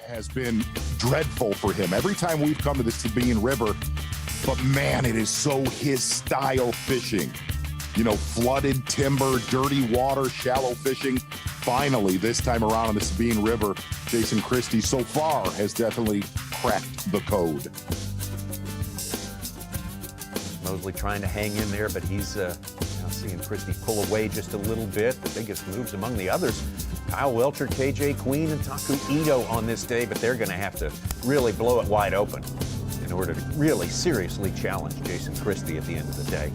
has been dreadful for him. Every time we've come to the Sabine River, but man, it is so his style fishing. You know, flooded timber, dirty water, shallow fishing. Finally, this time around on the Sabine River, Jason Christie so far has definitely cracked the code. Mosley trying to hang in there, but he's now seeing Christie pull away just a little bit. The biggest moves among the others, Kyle Welcher, KJ Queen, and Taku Ito on this day, but they're going to have to really blow it wide open in order to really seriously challenge Jason Christie at the end of the day.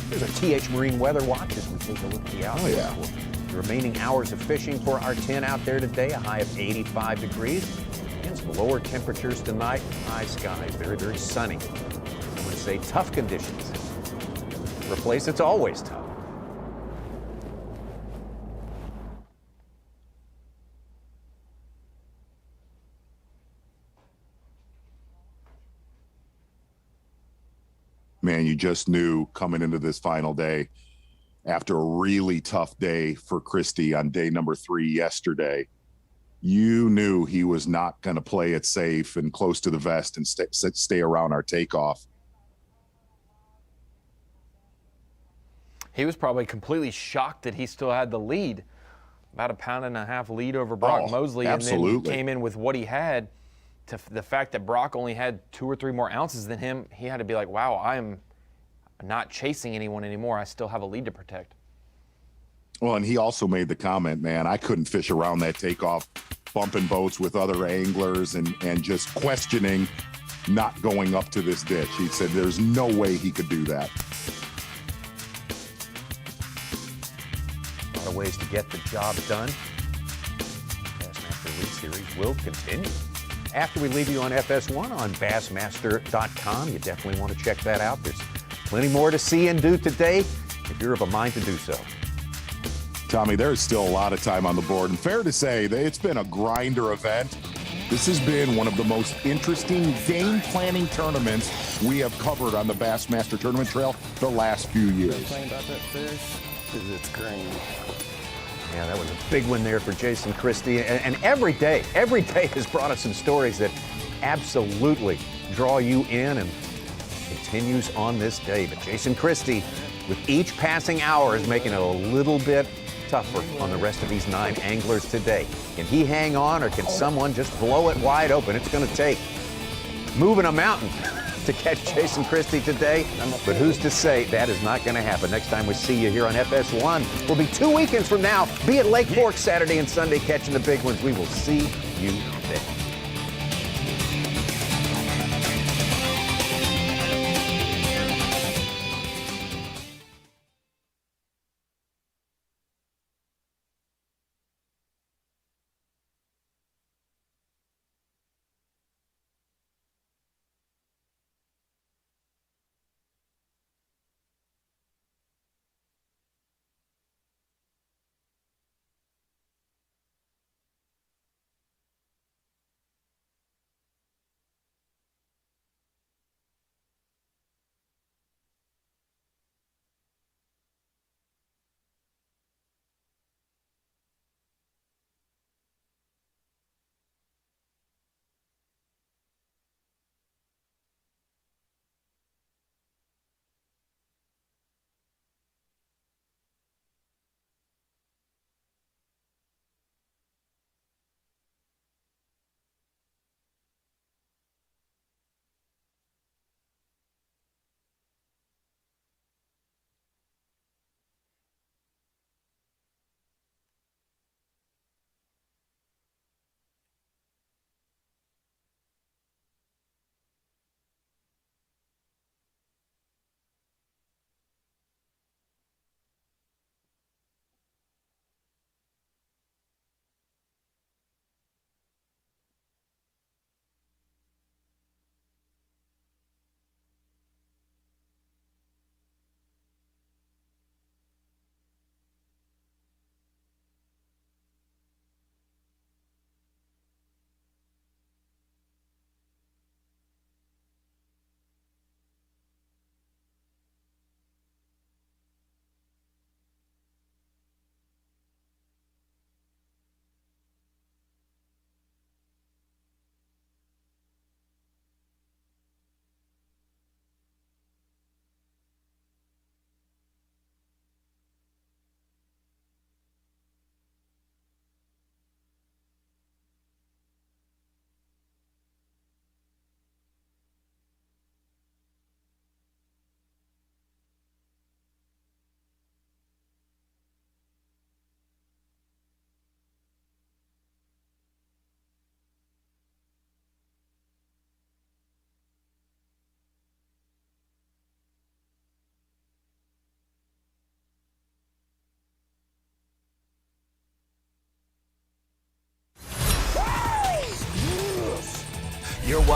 Here's our TH Marine Weather Watch as we take a look at the outlook. For the remaining hours of fishing for our 10 out there today, a high of 85 degrees. And some lower temperatures tonight, high skies, very, very sunny. Some would say tough conditions. For a place that's always tough. Man, you just knew coming into this final day, after a really tough day for Christie on day number 3 yesterday, you knew he was not going to play it safe and close to the vest and stay around our takeoff. He was probably completely shocked that he still had the lead. About a 1.5 pound lead over Brock Mosley. Absolutely. And then he came in with what he had. To the fact that Brock only had 2 or 3 more ounces than him, he had to be like, wow, I'm not chasing anyone anymore. I still have a lead to protect. Well, and he also made the comment, man, I couldn't fish around that takeoff, bumping boats with other anglers and just questioning not going up to this ditch. He said there's no way he could do that. A lot of ways to get the job done. Bassmaster Elite Series will continue. After we leave you on FS1 on Bassmaster.com, you definitely want to check that out. There's plenty more to see and do today if you're of a mind to do so. Tommy, there's still a lot of time on the board, and fair to say that it's been a grinder event. This has been one of the most interesting game planning tournaments we have covered on the Bassmaster Tournament Trail the last few years. Complain about that fish because it's green. Yeah, that was a big one there for Jason Christie. And every day has brought us some stories that absolutely draw you in and continues on this day. But Jason Christie, with each passing hour, is making it a little bit tougher on the rest of these 9 anglers today. Can he hang on, or can someone just blow it wide open? It's going to take moving a mountain to catch Jason Christie today, but who's to say that is not going to happen? Next time we see you here on FS1 will be 2 weekends from now. Be at Lake Fork Saturday and Sunday catching the big ones. We will see you then.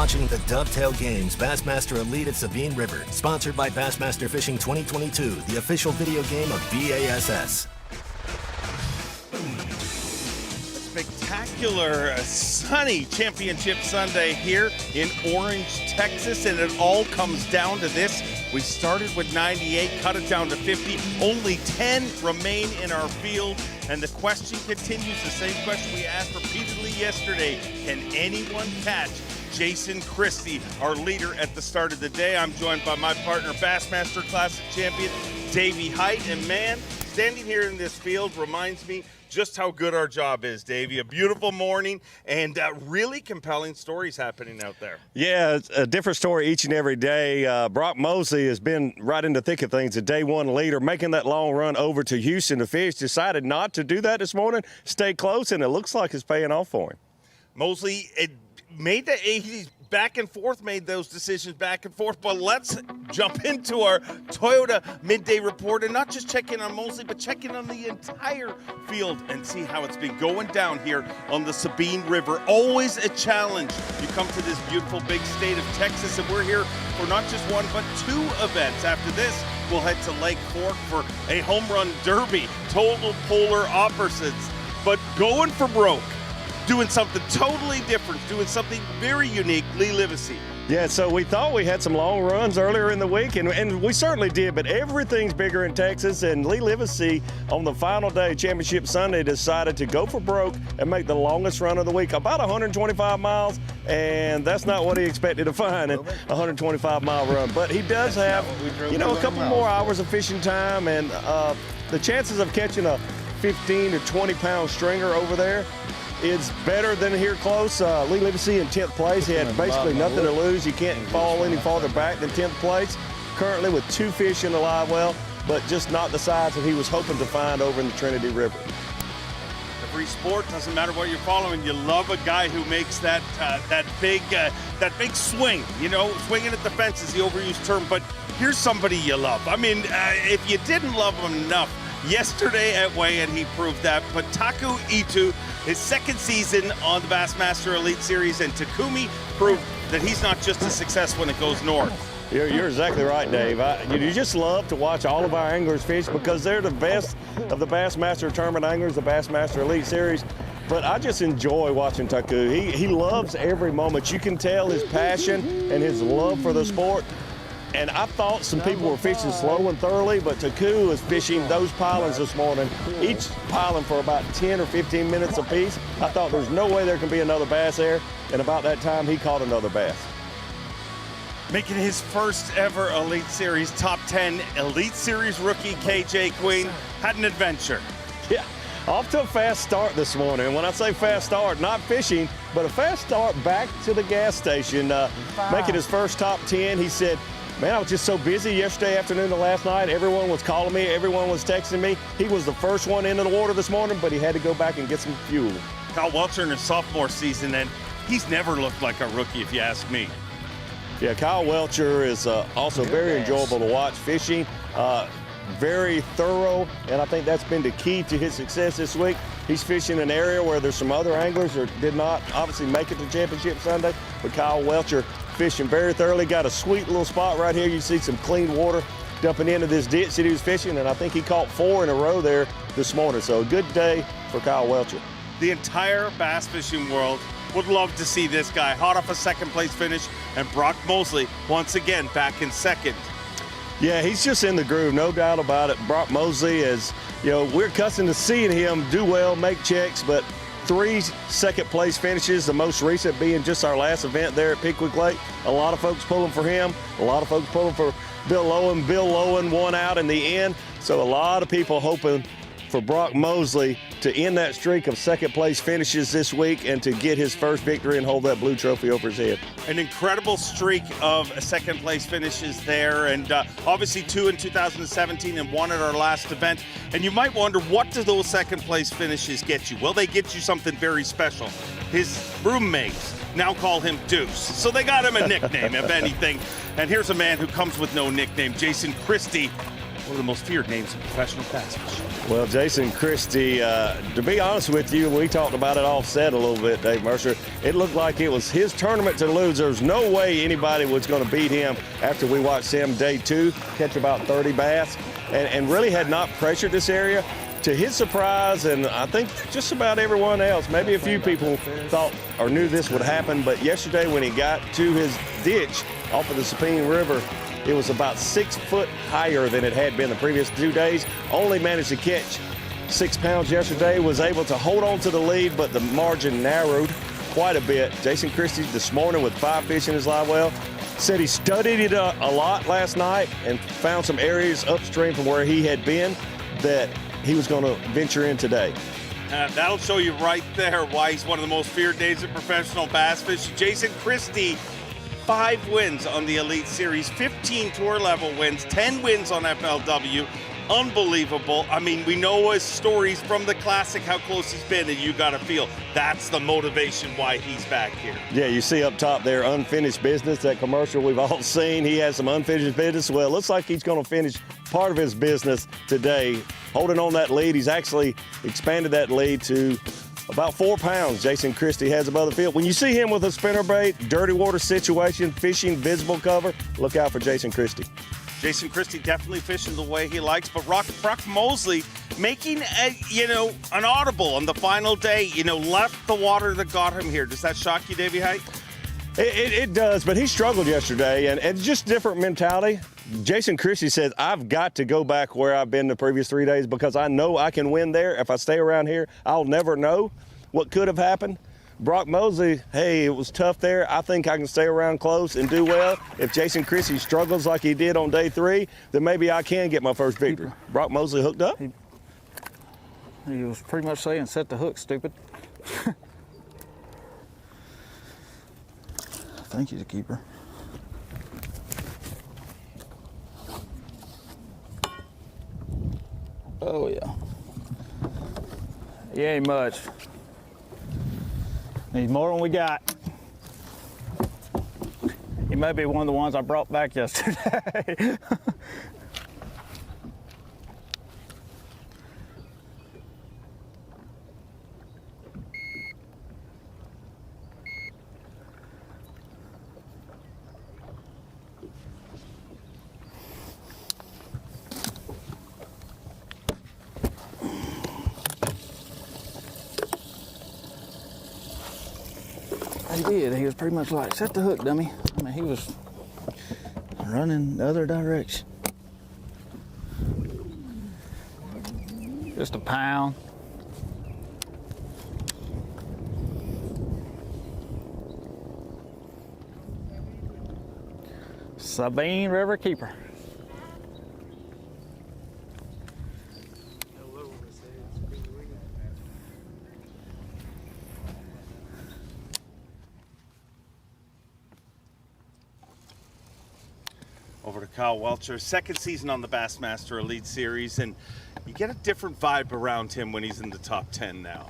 watching the Dovetail Games Bassmaster Elite at Sabine River, sponsored by Bassmaster Fishing 2022, the official video game of B.A.S.S. Spectacular sunny championship Sunday here in Orange, Texas, and it all comes down to this. We started with 98, cut it down to 50. Only 10 remain in our field, and the question continues, the same question we asked repeatedly yesterday. Can anyone catch Jason Christie, our leader at the start of the day? I'm joined by my partner, Bassmaster Classic champion, Davey Height, and man, standing here in this field reminds me just how good our job is, Davey. A beautiful morning and really compelling stories happening out there. Yeah, it's a different story each and every day. Brock Mosley has been right in the thick of things, a day one leader, making that long run over to Houston to fish. Decided not to do that this morning, stay close, and it looks like it's paying off for him. Mosley made the 80s back and forth, made those decisions back and forth. But let's jump into our Toyota Midday Report and not just check in on Mosley, but check in on the entire field and see how it's been going down here on the Sabine River. Always a challenge. You come to this beautiful big state of Texas, and we're here for not just one, but two events. After this, we'll head to Lake Fork for a home run derby. Total polar opposites, but going for broke. Doing something totally different, doing something very unique, Lee Livesey. Yeah, so we thought we had some long runs earlier in the week, and we certainly did, but everything's bigger in Texas, and Lee Livesey on the final day, Championship Sunday, decided to go for broke and make the longest run of the week, about 125 miles, and that's not what he expected to find in a 125-mile run. But he does have, a couple more hours of fishing time, and the chances of catching a 15 to 20-pound stringer over there is better than here close. Lee Livesey in 10th place. He had basically nothing to lose. You can't fall any farther back than 10th place. Currently with 2 fish in the live well, but just not the size that he was hoping to find over in the Trinity River. Every sport, doesn't matter what you're following, you love a guy who makes that big swing, swinging at the fence is the overused term, but here's somebody you love. I mean, if you didn't love him enough, yesterday at weigh-in he proved that, but Taku Itu, his second season on the Bassmaster Elite Series, and Takumi proved that he's not just a success when it goes north. You're exactly right, Dave. You just love to watch all of our anglers fish because they're the best of the Bassmaster Tournament anglers, the Bassmaster Elite Series. But I just enjoy watching Taku. He loves every moment. You can tell his passion and his love for the sport. And I thought some people were fishing slow and thoroughly, but Taku is fishing those pilings this morning, each piling for about 10 or 15 minutes apiece. I thought there's no way there can be another bass there, and about that time he caught another bass. Making his first ever Elite Series top 10, Elite Series rookie KJ Queen had an adventure. Yeah, off to a fast start this morning. And when I say fast start, not fishing, but a fast start back to the gas station, making his first top 10. He said, man, I was just so busy yesterday afternoon and last night. Everyone was calling me. Everyone was texting me. He was the first one into the water this morning, but he had to go back and get some fuel. Kyle Welcher in his sophomore season, and he's never looked like a rookie, if you ask me. Yeah, Kyle Welcher is also very enjoyable to watch fishing. Very thorough, and I think that's been the key to his success this week. He's fishing an area where there's some other anglers that did not obviously make it to Championship Sunday, but Kyle Welcher fishing very thoroughly. Got a sweet little spot right here. You see some clean water dumping into this ditch that he was fishing, and I think he caught 4 in a row there this morning. So a good day for Kyle Welcher. The entire bass fishing world would love to see this guy hot off a second place finish, and Brock Mosley once again back in second. Yeah, he's just in the groove, no doubt about it. Brock Mosley is, we're accustomed to seeing him do well, make checks, but 3 second place finishes, the most recent being just our last event there at Pickwick Lake. A lot of folks pulling for him. A lot of folks pulling for Bill Lowen. Bill Lowen won out in the end. So a lot of people hoping for Brock Mosley to end that streak of second place finishes this week and to get his first victory and hold that blue trophy over his head. An incredible streak of second place finishes there, and obviously 2 in 2017 and 1 at our last event. And you might wonder, what do those second place finishes get you? Well, they get you something very special. His roommates now call him Deuce, so they got him a nickname, if anything. And here's a man who comes with no nickname, Jason Christie. one of the most feared names in professional bass fishing. Well, Jason Christie, to be honest with you, we talked about it offset a little bit, Dave Mercer. It looked like it was his tournament to lose. There was no way anybody was going to beat him after we watched him day 2 catch about 30 bass and really had not pressured this area. To his surprise, and I think just about everyone else, maybe a few people thought or knew this would happen, but yesterday when he got to his ditch off of the Sabine River, it was about 6 foot higher than it had been the previous 2 days. Only managed to catch 6 pounds yesterday, was able to hold on to the lead, but the margin narrowed quite a bit. Jason Christie this morning with 5 fish in his live well said he studied it a lot last night and found some areas upstream from where he had been that he was going to venture in today. That'll show you right there why he's one of the most feared names in professional bass fishing. Jason Christie, 5 wins on the Elite Series, 15 tour level wins, 10 wins on FLW. Unbelievable. I mean, we know his stories from the Classic, how close he's been, and you got to feel that's the motivation why he's back here. Yeah, you see up top there, unfinished business, that commercial we've all seen. He has some unfinished business. Well, it looks like he's going to finish part of his business today, holding on that lead. He's actually expanded that lead to about 4 pounds Jason Christie has above the field. When you see him with a spinnerbait, dirty water situation, fishing, visible cover, look out for Jason Christie. Jason Christie definitely fishing the way he likes, but Brock Mosley making an audible on the final day, left the water that got him here. Does that shock you, Davey Height? It does, but he struggled yesterday, and it's just different mentality. Jason Christie says, I've got to go back where I've been the previous 3 days because I know I can win there. If I stay around here, I'll never know what could have happened. Brock Mosley, hey, it was tough there. I think I can stay around close and do well. If Jason Christie struggles like he did on day 3, then maybe I can get my first victory. Brock Mosley hooked up? He was pretty much saying, set the hook, stupid. I think he's a keeper. Oh, yeah. He ain't much. He's more than we got. He may be one of the ones I brought back yesterday. He did. He was pretty much like, set the hook, dummy. I mean, he was running the other direction. Just a pound. Sabine River keeper. Over to Kyle Welcher, second season on the Bassmaster Elite Series, and you get a different vibe around him when he's in the top 10 now.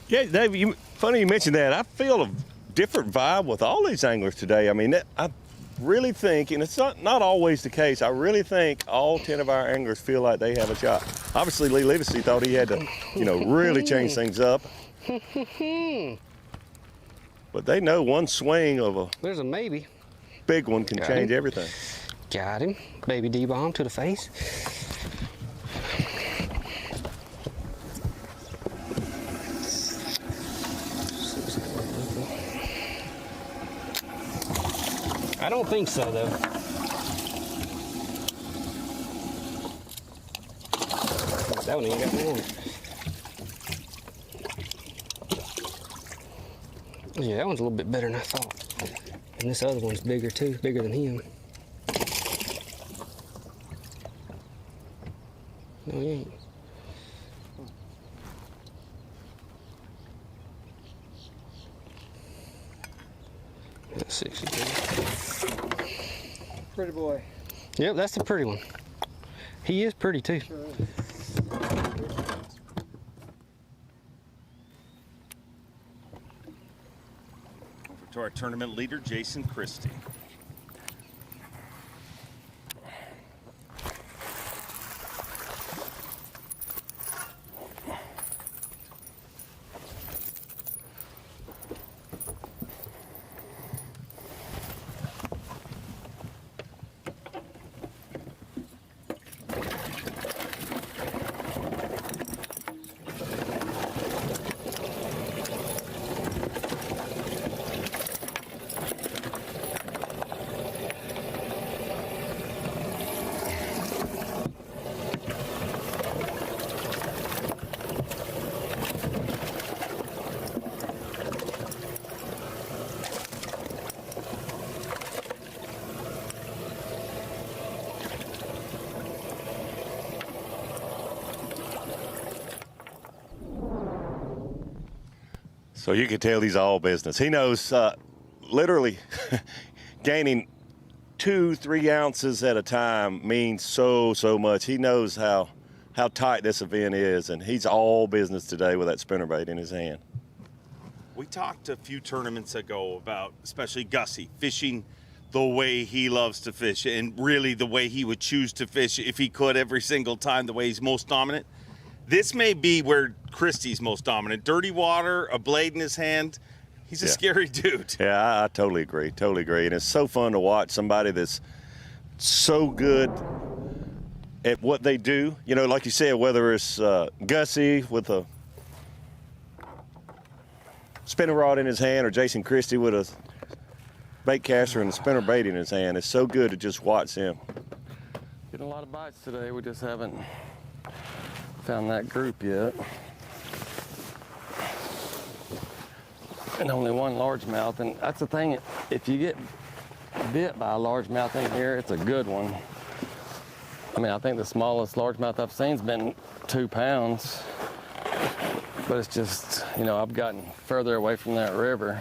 Yeah, Dave, funny you mentioned that. I feel a different vibe with all these anglers today. I mean, I really think, and it's not always the case, I really think all 10 of our anglers feel like they have a shot. Obviously, Lee Livesey thought he had to, really change things up. But they know one swing of There's a maybe. big one can change everything. Got him. Baby D-bomb to the face. I don't think so, though. That one ain't got no. Yeah, that one's a little bit better than I thought. And this other one's bigger too, bigger than him. No, he ain't. That's 62. Pretty boy. Yep, that's the pretty one. He is pretty too. Sure is. Over to our tournament leader, Jason Christie. So you can tell he's all business. He knows literally gaining 2-3 ounces at a time means so much. He knows how tight this event is, and he's all business today with that spinnerbait in his hand. We talked a few tournaments ago about, especially Gussie, fishing the way he loves to fish, and really the way he would choose to fish if he could every single time, the way he's most dominant. This may be where Christie's most dominant. Dirty water, a blade in his hand. He's a scary dude. Yeah, I totally agree. And it's so fun to watch somebody that's so good at what they do. You know, like you said, whether it's Gussie with a spinner rod in his hand or Jason Christie with a bait caster and a spinner bait in his hand. It's so good to just watch him. Getting a lot of bites today. We just haven't found that group yet. And only one largemouth, and that's the thing, if you get bit by a largemouth in here, it's a good one. I mean, I think the smallest largemouth I've seen has been 2 pounds, but it's just, you know, I've gotten further away from that river,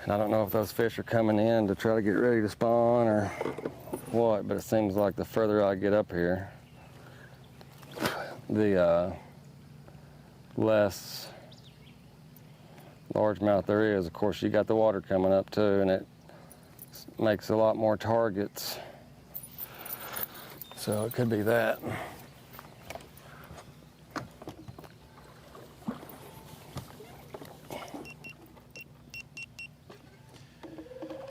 and I don't know if those fish are coming in to try to get ready to spawn or what, but it seems like the further I get up here, the less largemouth there is. Of course, you got the water coming up too, and it makes a lot more targets. So it could be that.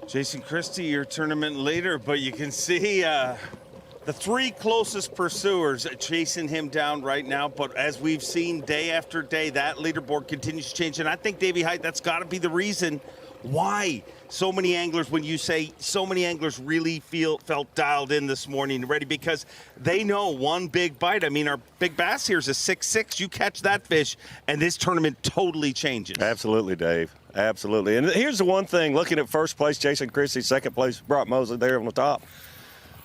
Jason Christie, your tournament leader, but you can see the 3 closest pursuers chasing him down right now. But as we've seen day after day, that leaderboard continues to change. And I think, Davey Height, that's got to be the reason why so many anglers, when you say so many anglers really felt dialed in this morning, ready, because they know one big bite. I mean, our big bass here is a 6'6". You catch that fish, and this tournament totally changes. Absolutely, Dave. Absolutely. And here's the one thing, looking at first place, Jason Christie, second place, Brock Mosley there on the top.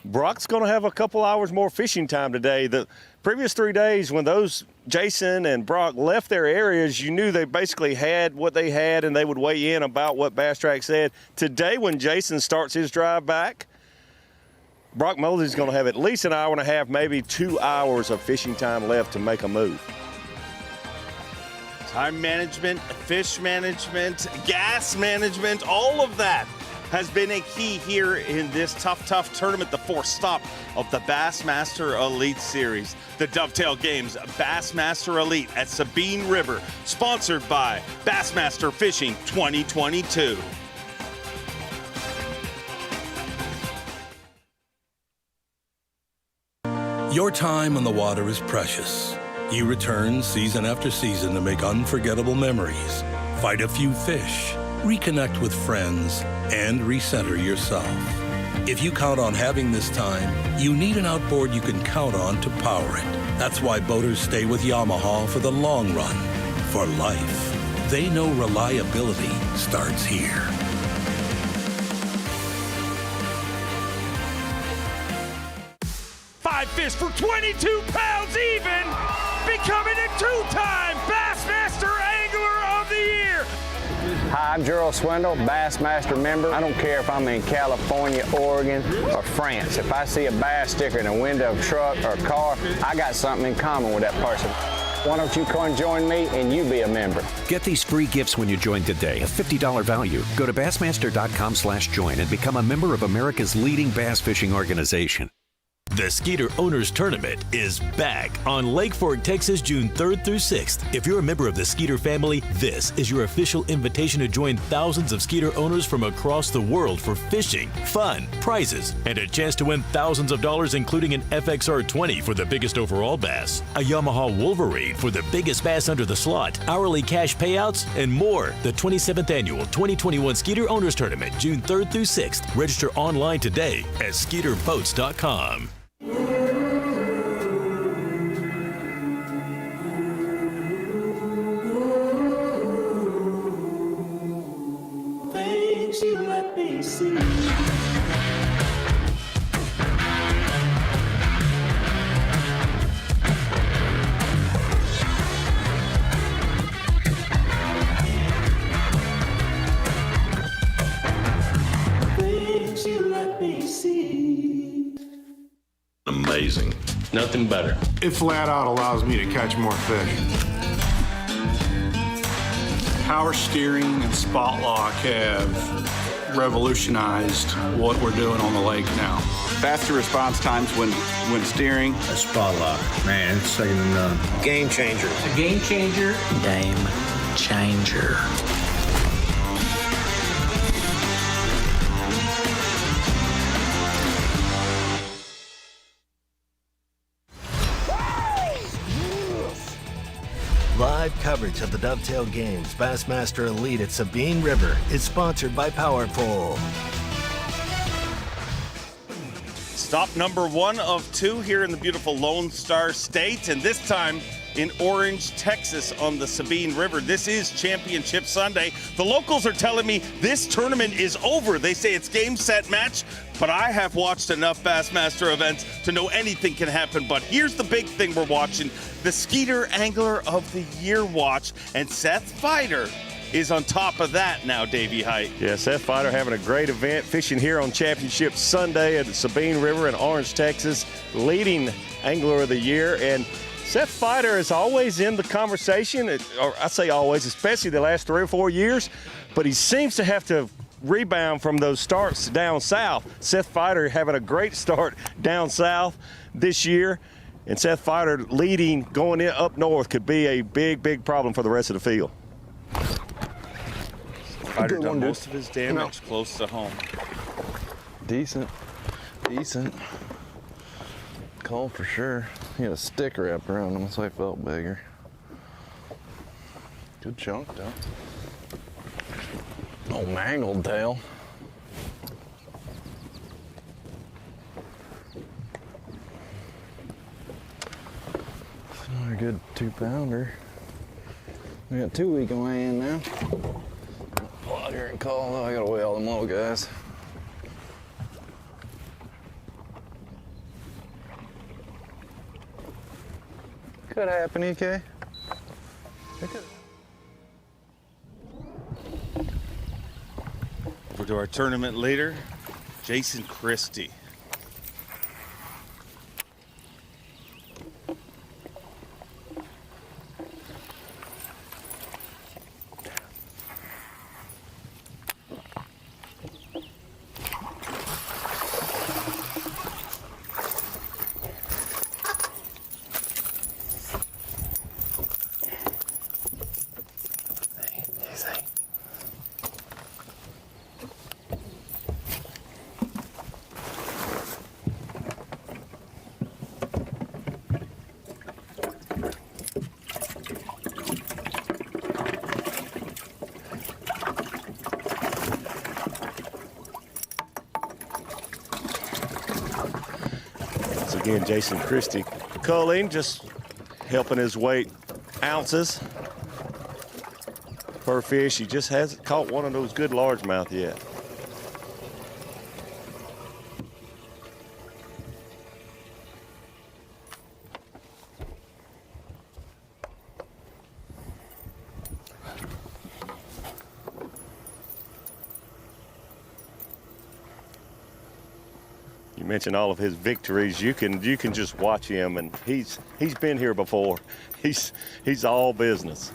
Brock's going to have a couple hours more fishing time today. The previous 3 days, when those Jason and Brock left their areas, you knew they basically had what they had and they would weigh in about what Bass Track said. Today, when Jason starts his drive back, Brock Mosley's going to have at least an hour and a half, maybe 2 hours of fishing time left to make a move. Time management, fish management, gas management, all of that has been a key here in this tough tournament, the 4th stop of the Bassmaster Elite Series. The Dovetail Games Bassmaster Elite at Sabine River, sponsored by Bassmaster Fishing 2022. Your time on the water is precious. You return season after season to make unforgettable memories, fight a few fish, reconnect with friends, and recenter yourself. If you count on having this time, you need an outboard you can count on to power it. That's why boaters stay with Yamaha for the long run, for life. They know reliability starts here. Five fish for 22 pounds even, becoming a 2-time Bassmaster Angler of the Year. Hi, I'm Gerald Swindle, Bassmaster member. I don't care if I'm in California, Oregon, or France. If I see a bass sticker in a window of a truck or a car, I got something in common with that person. Why don't you come join me and you be a member? Get these free gifts when you join today, a $50 value. Go to Bassmaster.com/join and become a member of America's leading bass fishing organization. The Skeeter Owners Tournament is back on Lake Fork, Texas, June 3rd through 6th. If you're a member of the Skeeter family, this is your official invitation to join thousands of Skeeter owners from across the world for fishing, fun, prizes, and a chance to win thousands of dollars, including an FXR 20 for the biggest overall bass, a Yamaha Wolverine for the biggest bass under the slot, hourly cash payouts, and more. The 27th Annual 2021 Skeeter Owners Tournament, June 3rd through 6th. Register online today at SkeeterBoats.com. Things you let me see. Nothing better. It flat out allows me to catch more fish. Power steering and spot lock have revolutionized what we're doing on the lake now. Faster response times when steering. A spot lock, man, it's second to none. Game changer. A game changer. Game changer. Live coverage of the Dovetail Games Bassmaster Elite at Sabine River is sponsored by Power Pole. Stop number 1 of 2 here in the beautiful Lone Star State, and this time in Orange, Texas on the Sabine River. This is Championship Sunday. The locals are telling me this tournament is over. They say it's game, set, match, but I have watched enough Bassmaster events to know anything can happen. But here's the big thing we're watching, the Skeeter Angler of the Year watch, and Seth Feider is on top of that now, Davey Height. Yeah, Seth Feider having a great event, fishing here on Championship Sunday at the Sabine River in Orange, Texas, leading Angler of the Year. And Seth Feider is always in the conversation, or I say always, especially the last 3 or 4 years, but he seems to have to rebound from those starts down south. Seth Feider having a great start down south this year, and Seth Feider leading going in up north could be a big, big problem for the rest of the field. Feider done most of his damage close to home. Decent. Call for sure. He had a stick wrapped around him, so I felt bigger. Good chunk, though. Oh, mangled tail. A good 2-pounder. We got 2 we can weigh in now. Pull out here and call. I gotta weigh all them little guys. Could happen, EK. Over to our tournament leader, Jason Christie. Again, Jason Christie culling, just helping his weight ounces per fish. He just hasn't caught one of those good largemouth yet. You mentioned all of his victories. You can just watch him, and he's been here before. He's all business.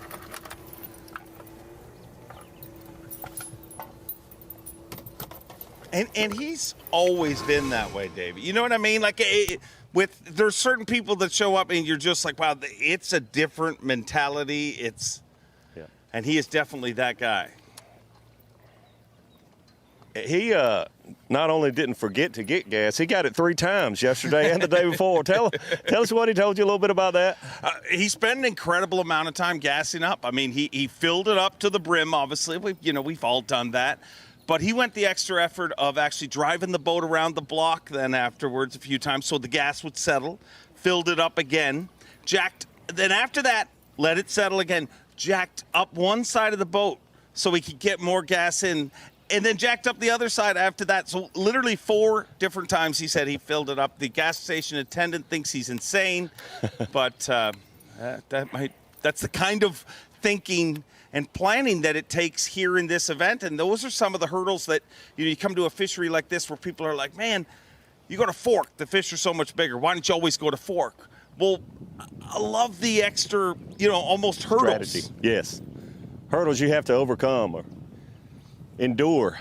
And he's always been that way, David. You know what I mean? Like there's certain people that show up and you're just like, wow, it's a different mentality. And he is definitely that guy. He not only didn't forget to get gas, he got it 3 times yesterday and the day before. Tell us what he told you a little bit about that. He spent an incredible amount of time gassing up. I mean, he filled it up to the brim, obviously. We've all done that. But he went the extra effort of actually driving the boat around the block then afterwards a few times so the gas would settle, filled it up again, jacked. Then after that, let it settle again, jacked up one side of the boat so he could get more gas in, and then jacked up the other side after that. So literally 4 different times he said he filled it up. The gas station attendant thinks he's insane, but that's the kind of thinking and planning that it takes here in this event. And those are some of the hurdles that you come to a fishery like this where people are like, man, you go to fork, the fish are so much bigger. Why don't you always go to fork? Well, I love the extra, almost hurdles. Strategy. Yes. Hurdles you have to overcome or endure.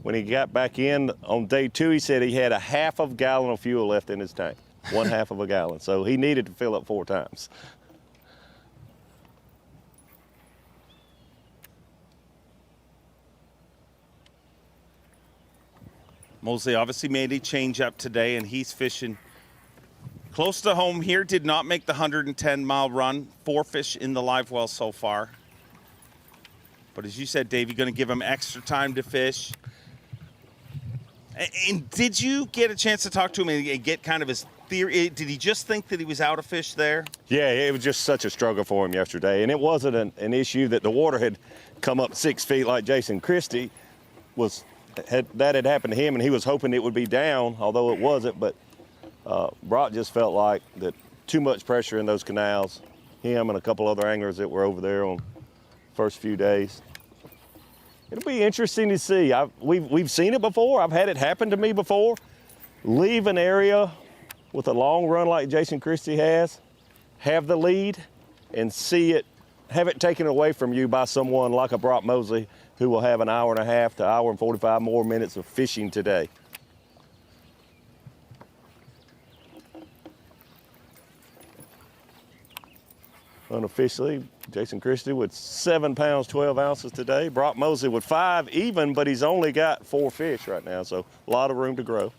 When he got back in on day 2, he said he had a half of a gallon of fuel left in his tank. 1/2 of a gallon. So he needed to fill up 4 times. Mosley obviously made a change up today, and he's fishing close to home here. Did not make the 110-mile run. 4 fish in the live well so far. But as you said, Dave, you're going to give him extra time to fish. And did you get a chance to talk to him and get kind of his theory? Did he just think that he was out of fish there? Yeah, it was just such a struggle for him yesterday. And it wasn't an issue that the water had come up 6 feet like Jason Christie that had happened to him, and he was hoping it would be down, although it wasn't. But Brock just felt like that too much pressure in those canals. Him and a couple other anglers that were over there on first few days. It'll be interesting to see. We've seen it before. I've had it happen to me before. Leave an area with a long run like Jason Christie has, have the lead, and have it taken away from you by someone like a Brock Mosley, who will have an hour and a half to hour and 45 more minutes of fishing today. Unofficially, Jason Christie with 7 pounds, 12 ounces today. Brock Mosley with 5 even, but he's only got 4 fish right now, so a lot of room to grow.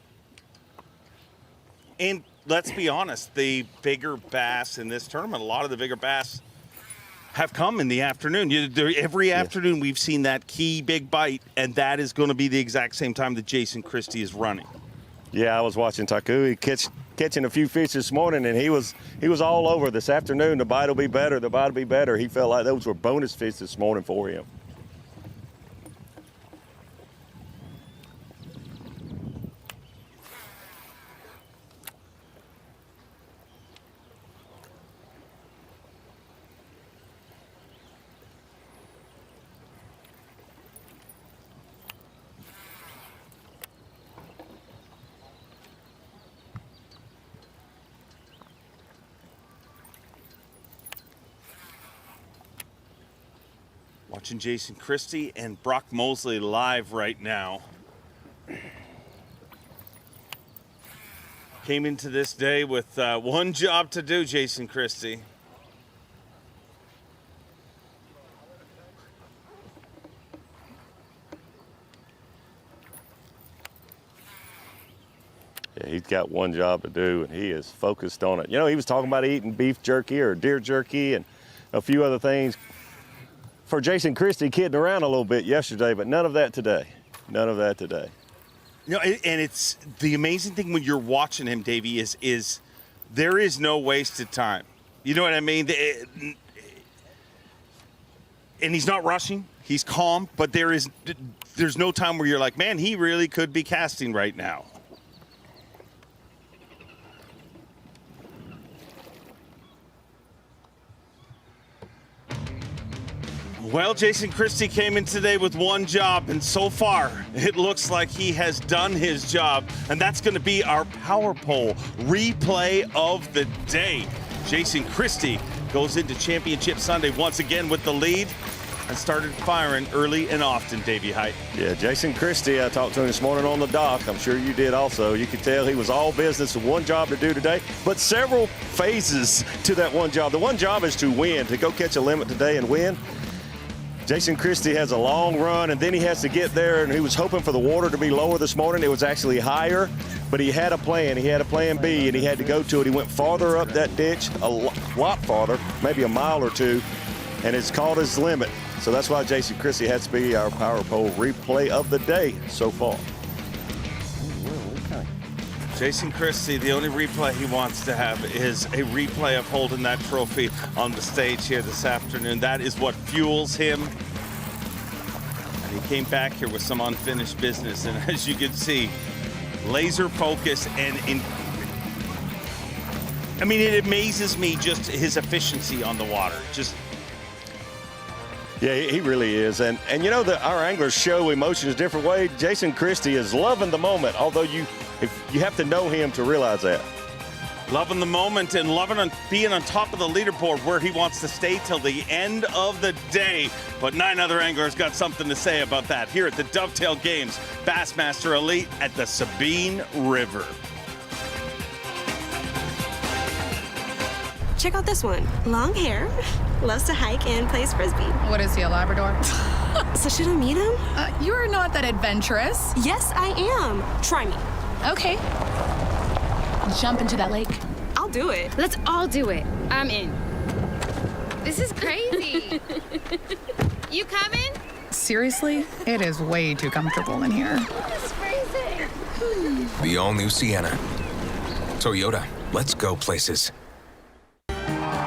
And let's be honest, the bigger bass in this tournament, a lot of the bigger bass have come in the afternoon. Every afternoon we've seen that key big bite, and that is going to be the exact same time that Jason Christie is running. Yeah, I was watching Taku catching a few fish this morning, and he was all over this afternoon. The bite will be better. The bite will be better. He felt like those were bonus fish this morning for him. Watching Jason Christie and Brock Mosley live right now. Came into this day with one job to do, Jason Christie. Yeah, he's got one job to do, and he is focused on it. He was talking about eating beef jerky or deer jerky and a few other things for Jason Christie, kidding around a little bit yesterday, but none of that today. None of that today. And it's the amazing thing when you're watching him, Davey, is there is no wasted time. You know what I mean? And he's not rushing. He's calm, but there's no time where you're like, man, he really could be casting right now. Well, Jason Christie came in today with one job, and so far, it looks like he has done his job, and that's going to be our Power Pole replay of the day. Jason Christie goes into Championship Sunday once again with the lead and started firing early and often, Davey Height. Yeah, Jason Christie, I talked to him this morning on the dock. I'm sure you did also. You could tell he was all business with one job to do today, but several phases to that one job. The one job is to win, to go catch a limit today and win. Jason Christie has a long run, and then he has to get there, and he was hoping for the water to be lower this morning. It was actually higher, but he had a plan. He had a plan B, and he had to go to it. He went farther up that ditch, a lot farther, maybe a mile or two, and it's called his limit. So that's why Jason Christie has to be our Power Pole replay of the day so far. Jason Christie, the only replay he wants to have is a replay of holding that trophy on the stage here this afternoon. That is what fuels him. And he came back here with some unfinished business. And as you can see, laser focus and it amazes me just his efficiency on the water. Yeah, he really is. And you know that our anglers show emotions a different way. Jason Christie is loving the moment, although you have to know him to realize that. Loving the moment and loving being on top of the leaderboard where he wants to stay till the end of the day. But 9 other anglers got something to say about that here at the Dovetail Games Bassmaster Elite at the Sabine River. Check out this one. Long hair, loves to hike and plays Frisbee. What is he, a Labrador? So should I meet him? You're not that adventurous. Yes, I am. Try me. Okay. Jump into that lake. I'll do it. Let's all do it. I'm in. This is crazy. You coming? Seriously? It is way too comfortable in here. This is freezing. The all-new Sienna. Toyota, let's go places.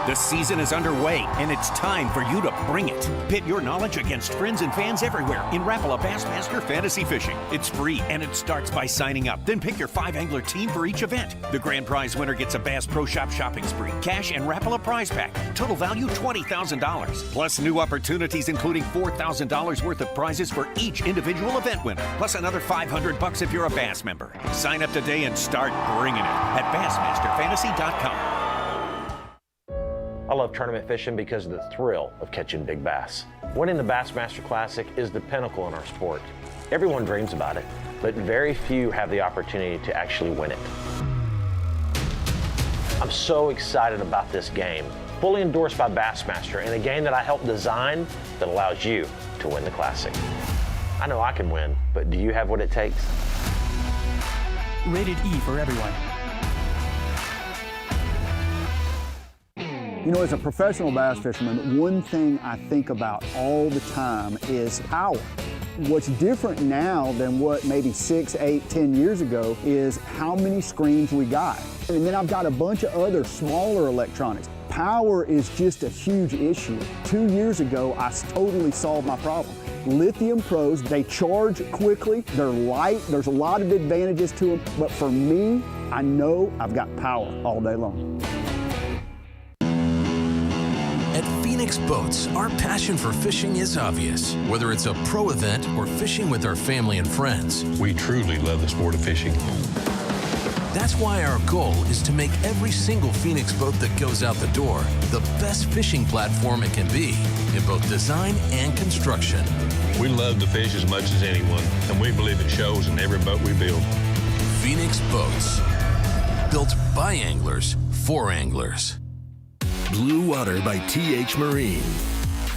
The season is underway, and it's time for you to bring it. Pit your knowledge against friends and fans everywhere in Rapala Bassmaster Fantasy Fishing. It's free, and it starts by signing up. Then pick your 5-angler team for each event. The grand prize winner gets a Bass Pro Shop shopping spree, cash, and Rapala prize pack. Total value $20,000. Plus new opportunities including $4,000 worth of prizes for each individual event winner. Plus another $500 if you're a Bass member. Sign up today and start bringing it at BassmasterFantasy.com. I love tournament fishing because of the thrill of catching big bass. Winning the Bassmaster Classic is the pinnacle in our sport. Everyone dreams about it, but very few have the opportunity to actually win it. I'm so excited about this game, fully endorsed by Bassmaster, and a game that I helped design that allows you to win the Classic. I know I can win, but do you have what it takes? Rated E for everyone. You know, as a professional bass fisherman, one thing I think about all the time is power. What's different now than what maybe 6, 8, 10 years ago is how many screens we got. And then I've got a bunch of other smaller electronics. Power is just a huge issue. 2 years ago, I totally solved my problem. Lithium Pros, they charge quickly, they're light, there's a lot of advantages to them, but for me, I know I've got power all day long. At Phoenix Boats, our passion for fishing is obvious. Whether it's a pro event or fishing with our family and friends, we truly love the sport of fishing. That's why our goal is to make every single Phoenix boat that goes out the door the best fishing platform it can be in both design and construction. We love to fish as much as anyone, and we believe it shows in every boat we build. Phoenix Boats, built by anglers for anglers. Blue Water by TH Marine,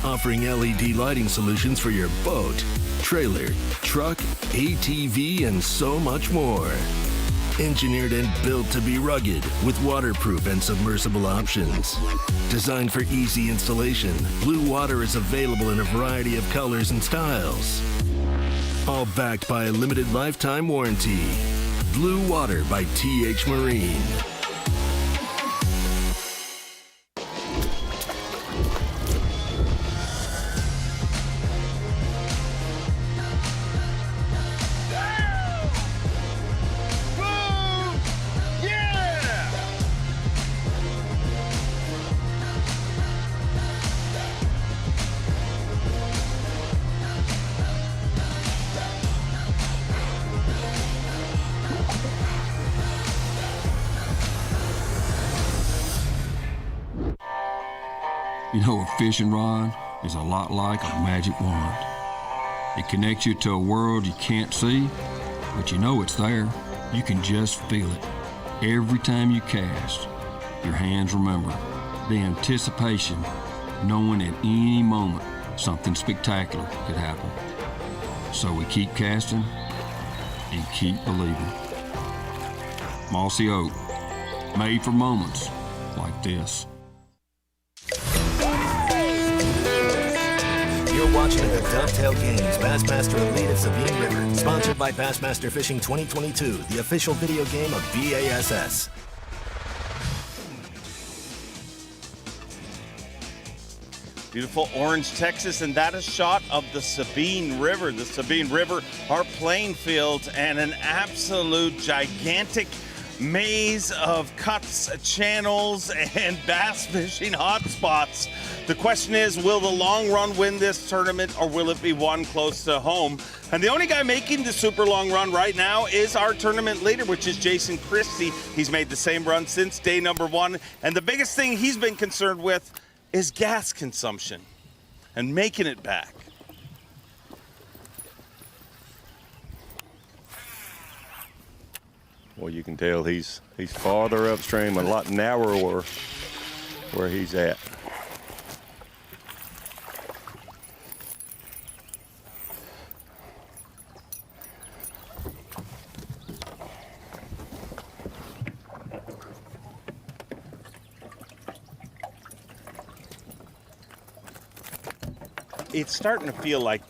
offering LED lighting solutions for your boat, trailer, truck, ATV, and so much more. Engineered and built to be rugged with waterproof and submersible options. Designed for easy installation, Blue Water is available in a variety of colors and styles. All backed by a limited lifetime warranty. Blue Water by TH Marine. You know, a fishing rod is a lot like a magic wand. It connects you to a world you can't see, but you know it's there. You can just feel it. Every time you cast, your hands remember the anticipation, knowing at any moment something spectacular could happen. So we keep casting and keep believing. Mossy Oak, made for moments like this. You're watching the Dovetail Games Bassmaster Elite at Sabine River, sponsored by Bassmaster Fishing 2022, the official video game of B.A.S.S. Beautiful Orange, Texas, and that is a shot of the Sabine River. The Sabine River, our playing fields, and an absolute gigantic maze of cuts, channels, and bass fishing hotspots. The question is, will the long run win this tournament, or will it be one close to home? And the only guy making the super long run right now is our tournament leader, which is Jason Christie. He's made the same run since day number 1. And the biggest thing he's been concerned with is gas consumption and making it back. Well, you can tell he's farther upstream, a lot narrower where he's at. It's starting to feel like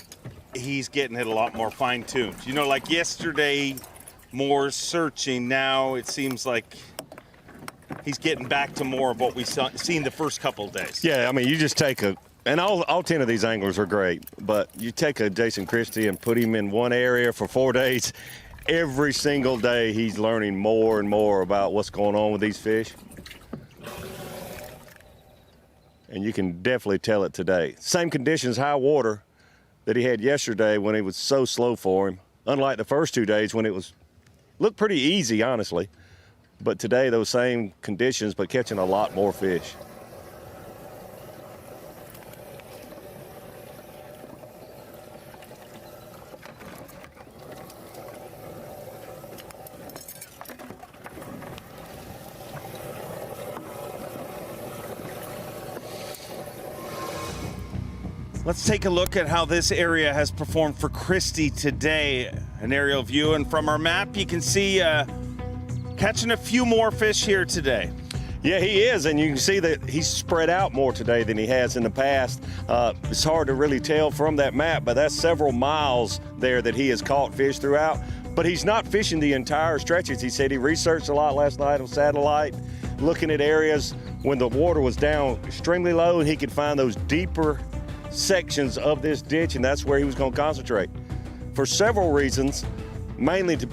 he's getting it a lot more fine-tuned. You know, like yesterday, more searching. Now it seems like he's getting back to more of what we've seen the first couple of days. Yeah, I mean, you just take and all 10 of these anglers are great, but you take a Jason Christie and put him in one area for 4 days. Every single day he's learning more and more about what's going on with these fish. And you can definitely tell it today. Same conditions, high water, that he had yesterday when it was so slow for him. Unlike the first 2 days when it looked pretty easy, honestly. But today, those same conditions, but catching a lot more fish. Let's take a look at how this area has performed for Christie today. An aerial view, and from our map, you can see catching a few more fish here today. Yeah, he is, and you can see that he's spread out more today than he has in the past. It's hard to really tell from that map, but that's several miles there that he has caught fish throughout. But he's not fishing the entire stretches. He said he researched a lot last night on satellite, looking at areas when the water was down extremely low, and he could find those deeper sections of this ditch, and that's where he was going to concentrate for several reasons, mainly to be